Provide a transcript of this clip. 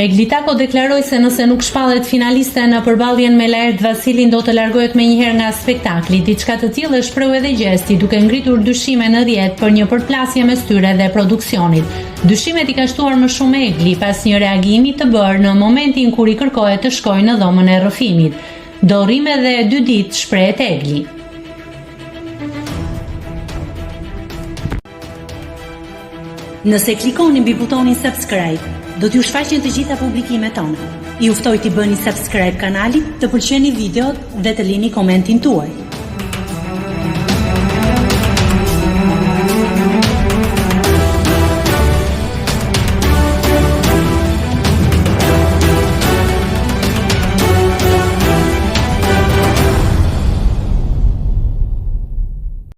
Egli Tako deklaroi se nëse nuk shpallet finaliste në përballjen me Laert Vasilin do të largohet menjëherë nga spektakli. Diçka të tillë e shpreu edhe Gjesti, duke ngritur dyshime në rrjet për një përplasje mes tyre dhe produksionit. Dyshimet i ka shtuar më shumë Egli pas një reagimi të bërë në momentin kur i kërkohej të shkojë në dhomën e rrëfimit. Do rrim edhe 2 ditë, shprehet Egli. Nëse klikoni mbi butonin subscribe, do t'ju shfaqen të gjitha publikimet tona. Ju ftoj t'i bëni subscribe kanalit, të pëlqeni videot dhe të lini komentin tuaj.